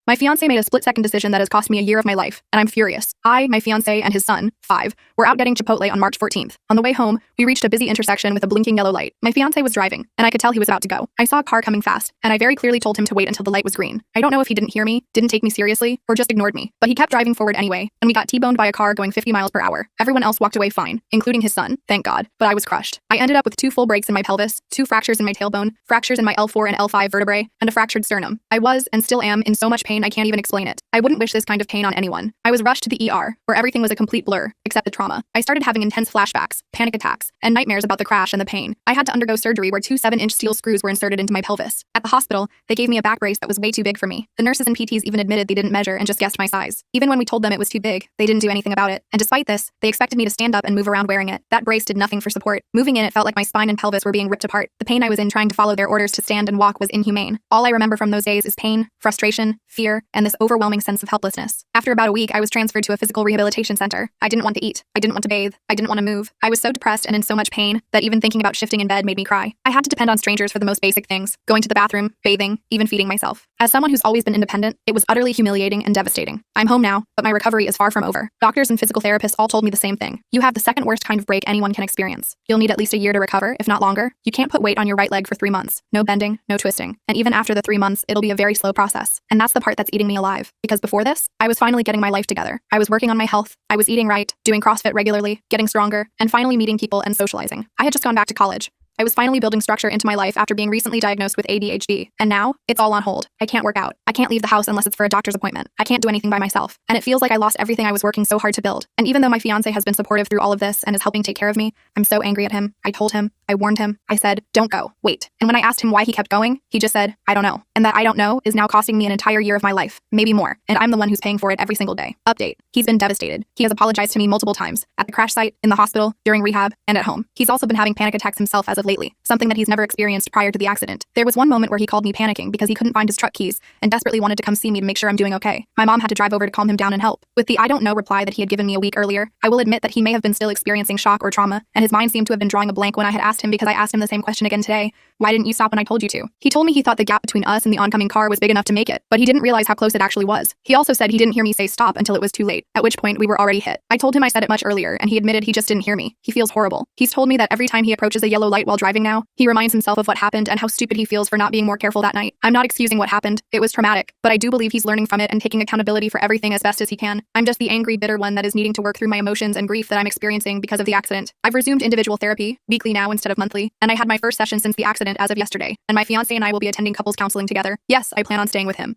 My fiancé made a split-second decision that has cost me a year of my life, and I'm furious. I, my fiancé, and his son, 5, were out getting Chipotle on March 14th. On the way home, we reached a busy intersection with a blinking yellow light. My fiancé was driving, and I could tell he was about to go. I saw a car coming fast, and I very clearly told him to wait until the light was green. I don't know if he didn't hear me, didn't take me seriously, or just ignored me, but he kept driving forward anyway, and we got T-boned by a car going 50 miles per hour. Everyone else walked away fine, including his son, thank God, but I was crushed. I ended up with 2 full breaks in my pelvis, 2 fractures in my tailbone, fractures in my L4 and L5 vertebrae, and a fractured sternum. I was, and still am, in so much pain I can't even explain it. I wouldn't wish this kind of pain on anyone. I was rushed to the ER, where everything was a complete blur, except the trauma. I started having intense flashbacks, panic attacks, and nightmares about the crash and the pain. I had to undergo surgery where 2 7-inch steel screws were inserted into my pelvis. At the hospital, they gave me a back brace that was way too big for me. The nurses and PTs even admitted they didn't measure and just guessed my size. Even when we told them it was too big, they didn't do anything about it. And despite this, they expected me to stand up and move around wearing it. That brace did nothing for support. Moving in, it felt like my spine and pelvis were being ripped apart. The pain I was in trying to follow their orders to stand and walk was inhumane. All I remember from those days is pain, frustration, fear, and this overwhelming sense of helplessness. After about a week, I was transferred to a physical rehabilitation center. I didn't want to eat. I didn't want to bathe. I didn't want to move. I was so depressed and in so much pain that even thinking about shifting in bed made me cry. I had to depend on strangers for the most basic things, going to the bathroom, bathing, even feeding myself. As someone who's always been independent, it was utterly humiliating and devastating. I'm home now, but my recovery is far from over. Doctors and physical therapists all told me the same thing. You have the second worst kind of break anyone can experience. You'll need at least a year to recover, if not longer. You can't put weight on your right leg for 3 months. No bending, no twisting. And even after the 3 months, it'll be a very slow process. And that's the part that's eating me alive. Because before this, I was finally getting my life together. I was working on my health. I was eating right, doing CrossFit regularly, getting stronger, and finally meeting people and socializing. I had just gone back to college. I was finally building structure into my life after being recently diagnosed with ADHD, and now, it's all on hold. I can't work out. I can't leave the house unless it's for a doctor's appointment. I can't do anything by myself, and it feels like I lost everything I was working so hard to build. And even though my fiancé has been supportive through all of this and is helping take care of me, I'm so angry at him. I told him, I warned him, I said, don't go, wait. And when I asked him why he kept going, he just said, I don't know. And that I don't know is now costing me an entire year of my life, maybe more, and I'm the one who's paying for it every single day. Update. He's been devastated. He has apologized to me multiple times, at the crash site, in the hospital, during rehab, and at home. He's also been having panic attacks himself as of lately, something that he's never experienced prior to the accident. There was one moment where he called me panicking because he couldn't find his truck keys and desperately wanted to come see me to make sure I'm doing okay. My mom had to drive over to calm him down and help. With the I don't know reply that he had given me a week earlier, I will admit that he may have been still experiencing shock or trauma, and his mind seemed to have been drawing a blank when I had asked him because I asked him the same question again today. Why didn't you stop when I told you to? He told me he thought the gap between us and the oncoming car was big enough to make it, but he didn't realize how close it actually was. He also said he didn't hear me say stop until it was too late, at which point we were already hit. I told him I said it much earlier, and he admitted he just didn't hear me. He feels horrible. He's told me that every time he approaches a yellow light while driving now, he reminds himself of what happened and how stupid he feels for not being more careful that night. I'm not excusing what happened. It was traumatic, but I do believe he's learning from it and taking accountability for everything as best as he can. I'm just the angry, bitter one that is needing to work through my emotions and grief that I'm experiencing because of the accident. I've resumed individual therapy, weekly now instead of monthly, and I had my first session since the accident as of yesterday, and my fiancé and I will be attending couples counseling together. Yes, I plan on staying with him.